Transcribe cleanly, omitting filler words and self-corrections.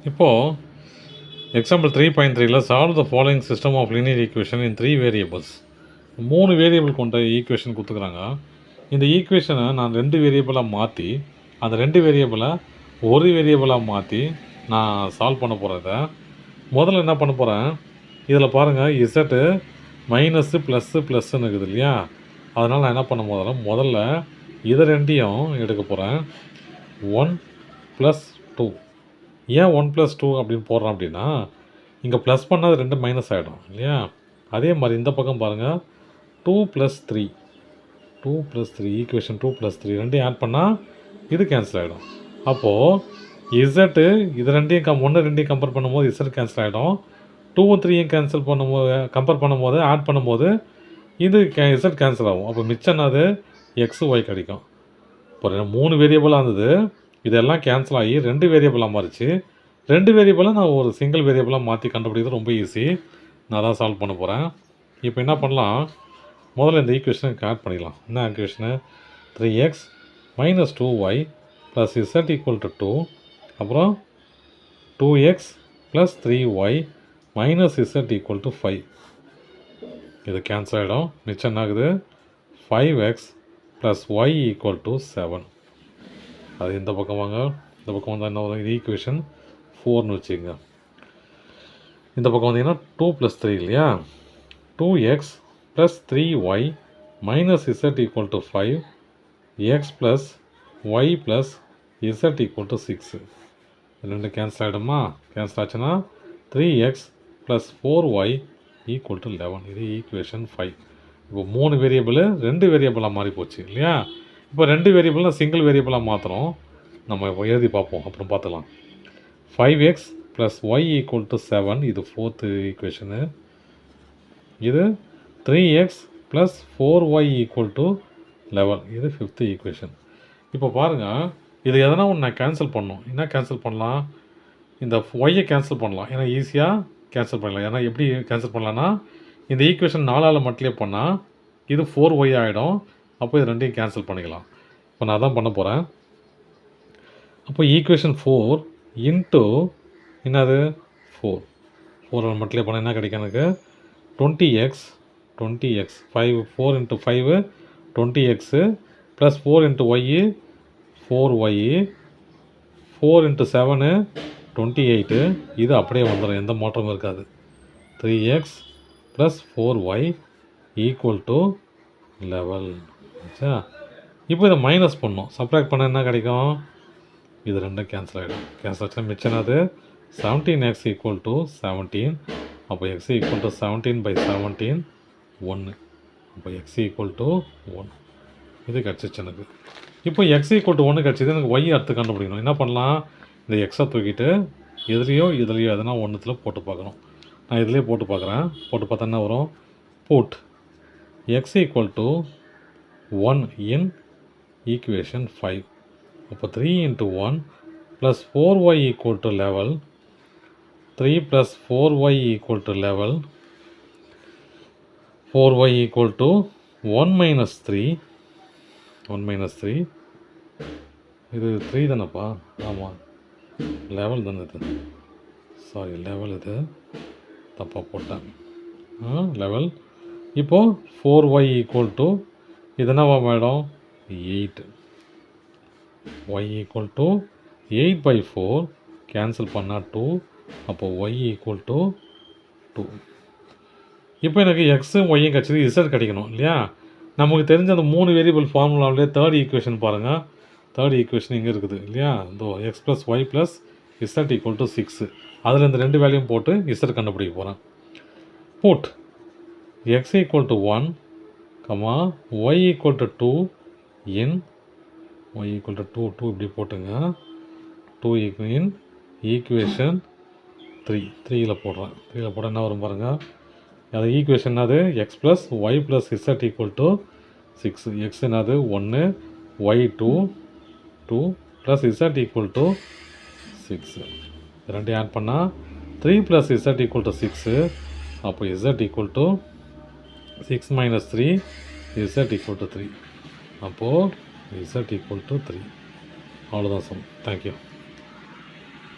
இப்போது எக்ஸாம்பிள் 3.3ல solve the following system of linear equation in 3 variables. 3 variable கொண்ட equation கொடுத்துக்கிறாங்க. இந்த ஈக்குவேஷனை நான் 2 வேரியபிளாக மாற்றி அந்த 2 வேரியபிளை ஒரு வேரியபிளாக மாற்றி நான் சால்வ் பண்ண போகிறத முதல்ல என்ன பண்ண போகிறேன், இதில் பாருங்கள் இசட்டு மைனஸு ப்ளஸ்ஸுன்னு இருக்குது இல்லையா. அதனால் நான் என்ன பண்ண முதல்ல இதை ரெண்டையும் எடுக்க போகிறேன். 1 + 2. ஏன் 1 + 2 அப்படின்னு போடுறோம் அப்படின்னா, இங்கே ப்ளஸ் பண்ணால் 2 மைனஸ் ஆகிடும் இல்லையா. அதே மாதிரி இந்த பக்கம் பாருங்கள் 2 + 3 2 + 3 ஈக்குவேஷன் 2 + 3 ரெண்டையும் ஆட் பண்ணால் இது கேன்சல் ஆகிடும். அப்போது இசட்டு இது ரெண்டையும் 1 2 கம்பேர் பண்ணும்போது இசட் கேன்சல் ஆகிடும். 2 3 கேன்சல் பண்ணும்போது கம்பேர் பண்ணும்போது ஆட் பண்ணும்போது இது இசட் கேன்சல் ஆகும். அப்போ மிச்சம் என்னது எக்ஸ் ஒய் கிடைக்கும். இப்போ 3 வேரியபிளாக இருந்தது, இதெல்லாம் கேன்சல் ஆகி 2 வேரியபிளாக மாறிச்சு. 2 வேரியபிளாக நான் ஒரு சிங்கிள் வேரியபிளாக மாற்றி கண்டுபிடிக்கிறது ரொம்ப ஈஸி. நான் தான் சால்வ் பண்ண போகிறேன். இப்போ என்ன பண்ணலாம், முதல்ல இந்த ஈக்குவேஷனை ஆட் பண்ணிக்கலாம். என்ன ஈக்குவேஷனு, 3x - 2y + z = 2. அப்புறம் 2x + 3y - z = 5. இது கேன்சல் ஆகிடும். மிச்சம் என்ன ஆகுது, 5x + y = 7. அது இந்த பக்கம் வாங்க, இந்த பக்கம் வந்தால் என்ன வரும், இது ஈக்குவேஷன் 4ன்னு வச்சுக்கோங்க. இந்த பக்கம் வந்தீங்கன்னா 2 + 3 இல்லையா. 2x + 3y - z = 5, x + y + z = 6. ரெண்டு கேன்சல் ஆகிடுமா. கேன்சல் ஆச்சுன்னா 3x + 4y = 11. இது ஈக்குவேஷன் 5. இப்போ 3 வேரியபிள் 2 வேரியபிளாக மாறி போச்சு இல்லையா. இப்போ 2 வேரியபிள்னால் சிங்கிள் வேரியபிளாக மாற்றுறோம். நம்ம எழுதி பார்ப்போம், அப்புறம் பார்த்துக்கலாம். 5x + y = 7. இது 4th ஈக்குவேஷனு. இது 3x + 4y = 11. இது 5th ஈக்குவேஷன். இப்போ பாருங்கள், இது எதனா ஒன்று நான் கேன்சல் பண்ணணும். என்ன கேன்சல் பண்ணலாம், இந்த ஒய்யை கேன்சல் பண்ணலாம். ஏன்னா ஈஸியாக கேன்சல் பண்ணலாம். ஏன்னா எப்படி கேன்சல் பண்ணலான்னா, இந்த ஈக்குவேஷன் 4ஆல் மல்டிப்ளை பண்ணால் இது 4y ஆகிடும். அப்போ இது ரெண்டையும் கேன்சல் பண்ணிக்கலாம். இப்போ நான் தான் பண்ண போகிறேன். அப்போ ஈக்குவேஷன் 4 இன்ட்டு என்னது 4 மல்டிப்ளை பண்ணால் என்ன கிடைக்கும் எனக்கு, 20x 5 4 × 5 20x + 4 × y 4y 4 × 7 28. இது அப்படியே வந்துடும், எந்த மாற்றமும் இருக்காது. 3x + 4y = 11. ஆச்சா. இப்போ இதை மைனஸ் பண்ணோம், சப்ராக்ட் பண்ண என்ன கிடைக்கும், இது ரெண்டும் கேன்சல் ஆகிடும். கேன்சல் ஆச்சுன்னா மிச்சம் அது 17x = 17. அப்போ x = 17/17 1. அப்போ x = 1. இது கிடச்சிச்சு எனக்கு. இப்போ x = 1 கிடச்சிது. எனக்கு y அடுத்து கண்டுபிடிக்கணும். என்ன பண்ணலாம், இந்த எக்ஸை தூக்கிட்டு இதுலேயோ எதனா ஒன்றுத்தில் போட்டு பார்க்கணும். நான் இதுலேயே போட்டு பார்க்குறேன். போட்டு பார்த்தா என்ன வரும், புட் x = 1 in ஈக்குவேஷன் 5. அப்போ 3 × 1 + 4y = 11. 3 + 4y = 11. 4y = 1 - 3. 1 - 3 இது 3 தானேப்பா. ஆமாம், 11 தானே இது. சாரி 11, இது தப்பாக போட்டேன். 11. இப்போது 4y = இது என்னவா மேடம் 8. y = 8/4. கேன்சல் பண்ணால் 2. அப்போது y = 2. இப்போ எனக்கு எக்ஸும் ஒய்யும் கிடச்சிது, இசட் கிடைக்கணும் இல்லையா. நமக்கு தெரிஞ்ச அந்த 3 வேரியபிள் ஃபார்முலாவிலே தேர்ட் ஈக்குவேஷன் பாருங்கள். தேர்ட் ஈக்குவேஷன் இங்கே இருக்குது இல்லையா. இதோ x + y + z = 6. அதில் இந்த 2 வேல்யூம் போட்டு இசட் கண்டுபிடிக்க போகிறேன். Put x = 1, y = 2 in y = 2 இப்படி போட்டுங்க. 2 in ஈக்குவேஷன் 3ல் போடுறேன். 3ல் போட என்ன வரும் பாருங்கள். அது ஈக்குவேஷன் அது x + y + z = 6. x என்னது 1, y 2 + z = 6. ரெண்டையும் ஆட் பண்ணால் 3 + z = 6. அப்போ z = 6 - 3 z = 3. அப்போது z = 3. அவ்வளோதான் சார். தேங்க்யூ.